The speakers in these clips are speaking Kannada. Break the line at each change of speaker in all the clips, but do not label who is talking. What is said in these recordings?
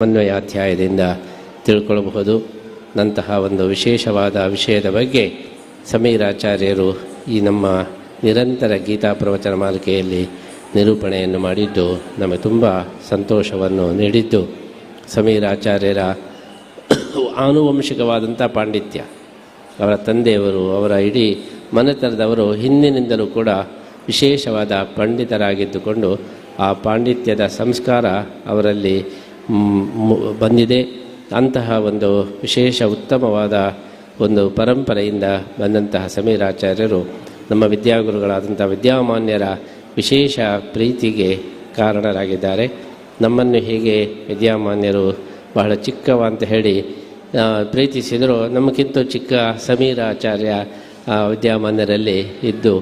ಸಮನ್ವಯಾಧ್ಯಾಯದಿಂದ ತಿಳ್ಕೊಳ್ಳಬಹುದು. ನಂತಹ ಒಂದು ವಿಶೇಷವಾದ ವಿಷಯದ ಬಗ್ಗೆ ಸಮೀರಾಚಾರ್ಯರು ಈ ನಮ್ಮ ನಿರಂತರ ಗೀತಾ ಪ್ರವಚನ ಮಾಲಿಕೆಯಲ್ಲಿ ನಿರೂಪಣೆಯನ್ನು ಮಾಡಿದ್ದು ನಮಗೆ ತುಂಬ ಸಂತೋಷವನ್ನು ನೀಡಿದ್ದು. ಸಮೀರಾಚಾರ್ಯರ ಆನುವಂಶಿಕವಾದಂಥ ಪಾಂಡಿತ್ಯ, ಅವರ ತಂದೆಯವರು, ಅವರ ಇಡೀ ಮನೆತನದವರು ಹಿಂದಿನಿಂದಲೂ ಕೂಡ ವಿಶೇಷವಾದ ಪಂಡಿತರಾಗಿದ್ದುಕೊಂಡು ಆ ಪಾಂಡಿತ್ಯದ ಸಂಸ್ಕಾರ ಅವರಲ್ಲಿ ಬಂದಿದೆ. ಅಂತಹ ಒಂದು ವಿಶೇಷ ಉತ್ತಮವಾದ ಒಂದು ಪರಂಪರೆಯಿಂದ ಬಂದಂತಹ ಸಮೀರಾಚಾರ್ಯರು ನಮ್ಮ ವಿದ್ಯಾಗುರುಗಳಾದಂಥ ವಿದ್ಯಾಮಾನ್ಯರ ವಿಶೇಷ ಪ್ರೀತಿಗೆ ಕಾರಣರಾಗಿದ್ದಾರೆ. ನಮ್ಮನ್ನು ಹೀಗೆ ವಿದ್ಯಾಮಾನ್ಯರು ಬಹಳ ಚಿಕ್ಕವ ಅಂತ ಹೇಳಿ ಪ್ರೀತಿಸಿದರು. ನಮಗಿಂತ ಚಿಕ್ಕ ಸಮೀರಾಚಾರ್ಯ ವಿದ್ಯಾಮಾನ್ಯರಲ್ಲಿ ಇದ್ದು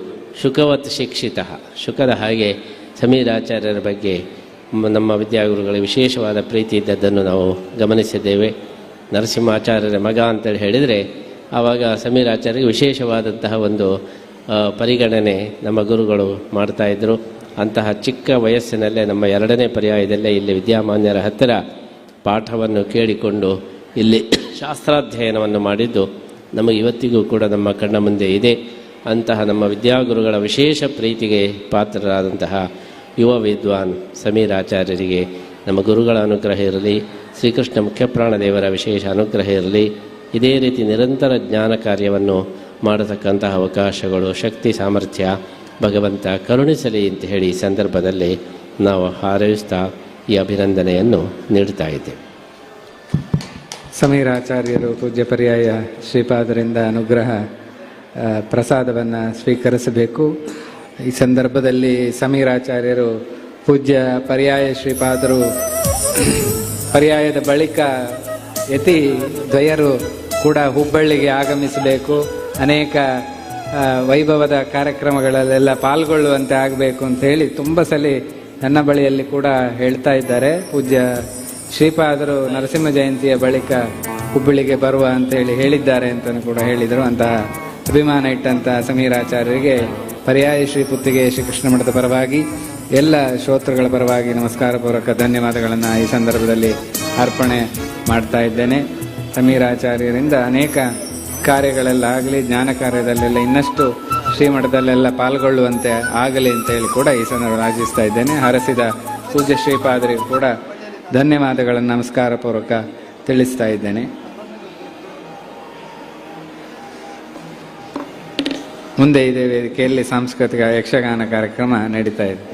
ಶುಕವತ್ ಶಿಕ್ಷಿತ, ಶುಕದ ಹಾಗೆ ಸಮೀರಾಚಾರ್ಯರ ಬಗ್ಗೆ ನಮ್ಮ ವಿದ್ಯಾಗುರುಗಳಿಗೆ ವಿಶೇಷವಾದ ಪ್ರೀತಿ ಇದ್ದದ್ದನ್ನು ನಾವು ಗಮನಿಸಿದ್ದೇವೆ. ನರಸಿಂಹಾಚಾರ್ಯರ ಮಗ ಅಂತೇಳಿ ಹೇಳಿದರೆ ಆವಾಗ ಸಮೀರಾಚಾರ್ಯರಿಗೆ ವಿಶೇಷವಾದಂತಹ ಒಂದು ಪರಿಗಣನೆ ನಮ್ಮ ಗುರುಗಳು ಮಾಡ್ತಾಯಿದ್ರು. ಅಂತಹ ಚಿಕ್ಕ ವಯಸ್ಸಿನಲ್ಲೇ ನಮ್ಮ 2ನೇ ಪರ್ಯಾಯದಲ್ಲೇ ಇಲ್ಲಿ ವಿದ್ಯಾಮಾನ್ಯರ ಹತ್ತಿರ ಪಾಠವನ್ನು ಕೇಳಿಕೊಂಡು ಇಲ್ಲಿ ಶಾಸ್ತ್ರಾಧ್ಯಯನವನ್ನು ಮಾಡಿದ್ದು ನಮಗೆ ಇವತ್ತಿಗೂ ಕೂಡ ನಮ್ಮ ಕಣ್ಣ ಮುಂದೆ ಇದೆ. ಅಂತಹ ನಮ್ಮ ವಿದ್ಯಾಗುರುಗಳ ವಿಶೇಷ ಪ್ರೀತಿಗೆ ಪಾತ್ರರಾದಂತಹ ಯುವ ವಿದ್ವಾನ್ ಸಮೀರಾಚಾರ್ಯರಿಗೆ ನಮ್ಮ ಗುರುಗಳ ಅನುಗ್ರಹ ಇರಲಿ, ಶ್ರೀಕೃಷ್ಣ ಮುಖ್ಯಪ್ರಾಣದೇವರ ವಿಶೇಷ ಅನುಗ್ರಹ ಇರಲಿ. ಇದೇ ರೀತಿ ನಿರಂತರ ಜ್ಞಾನ ಕಾರ್ಯವನ್ನು ಮಾಡತಕ್ಕಂತಹ ಅವಕಾಶಗಳು, ಶಕ್ತಿ, ಸಾಮರ್ಥ್ಯ ಭಗವಂತ ಕರುಣಿಸಲಿ ಅಂತ ಹೇಳಿ ಈ ಸಂದರ್ಭದಲ್ಲಿ ನಾವು ಹಾರೈಸ್ತಾ ಈ ಅಭಿನಂದನೆಯನ್ನು ನೀಡ್ತಾ ಇದ್ದೇವೆ.
ಸಮೀರಾಚಾರ್ಯರು ಪೂಜ್ಯ ಪರ್ಯಾಯ ಶ್ರೀಪಾದರಿಂದ ಅನುಗ್ರಹ ಪ್ರಸಾದವನ್ನು ಸ್ವೀಕರಿಸಬೇಕು. ಈ ಸಂದರ್ಭದಲ್ಲಿ ಸಮೀರಾಚಾರ್ಯರು ಪೂಜ್ಯ ಪರ್ಯಾಯ ಶ್ರೀಪಾದರು ಪರ್ಯಾಯದ ಬಳಿಕ ಯತಿ ದ್ವಯರು ಕೂಡ ಹುಬ್ಬಳ್ಳಿಗೆ ಆಗಮಿಸಬೇಕು, ಅನೇಕ ವೈಭವದ ಕಾರ್ಯಕ್ರಮಗಳಲ್ಲೆಲ್ಲ ಪಾಲ್ಗೊಳ್ಳುವಂತೆ ಆಗಬೇಕು ಅಂತ ಹೇಳಿ ತುಂಬ ಸಲ ನನ್ನ ಬಳಿಯಲ್ಲಿ ಕೂಡ ಹೇಳ್ತಾ ಇದ್ದಾರೆ. ಪೂಜ್ಯ ಶ್ರೀಪಾದರು ನರಸಿಂಹ ಜಯಂತಿಯ ಬಳಿಕ ಹುಬ್ಬಳ್ಳಿಗೆ ಬರುವ ಅಂತೇಳಿ ಹೇಳಿದ್ದಾರೆ ಅಂತಲೂ ಕೂಡ ಹೇಳಿದರು. ಅಂತಹ ಅಭಿಮಾನ ಇಟ್ಟಂತಹ ಸಮೀರಾಚಾರ್ಯರಿಗೆ ಪರ್ಯಾಯ ಶ್ರೀ ಪುತ್ತಿಗೆ ಶ್ರೀಕೃಷ್ಣ ಮಠದ ಪರವಾಗಿ ಎಲ್ಲ ಶ್ರೋತೃಗಳ ಪರವಾಗಿ ನಮಸ್ಕಾರಪೂರ್ವಕ ಧನ್ಯವಾದಗಳನ್ನು ಈ ಸಂದರ್ಭದಲ್ಲಿ ಅರ್ಪಣೆ ಮಾಡ್ತಾ ಇದ್ದೇನೆ. ಸಮೀರಾಚಾರ್ಯರಿಂದ ಅನೇಕ ಕಾರ್ಯಗಳೆಲ್ಲ ಆಗಲಿ, ಜ್ಞಾನ ಕಾರ್ಯದಲ್ಲೆಲ್ಲ ಇನ್ನಷ್ಟು ಶ್ರೀಮಠದಲ್ಲೆಲ್ಲ ಪಾಲ್ಗೊಳ್ಳುವಂತೆ ಆಗಲಿ ಅಂತ ಹೇಳಿ ಕೂಡ ಈ ಸಂದರ್ಭ ಆಶಿಸ್ತಾ ಇದ್ದೇನೆ. ಹರಸಿದ ಪೂಜ್ಯ ಶ್ರೀಪಾದರಿಗೂ ಕೂಡ ಧನ್ಯವಾದಗಳನ್ನು ನಮಸ್ಕಾರಪೂರ್ವಕ ತಿಳಿಸ್ತಾ ಇದ್ದೇನೆ. ಮುಂದೆ ಇದೇ ವೇದಿಕೆಯಲ್ಲಿ ಸಾಂಸ್ಕೃತಿಕ ಯಕ್ಷಗಾನ ಕಾರ್ಯಕ್ರಮ ನಡೀತಾ ಇದೆ.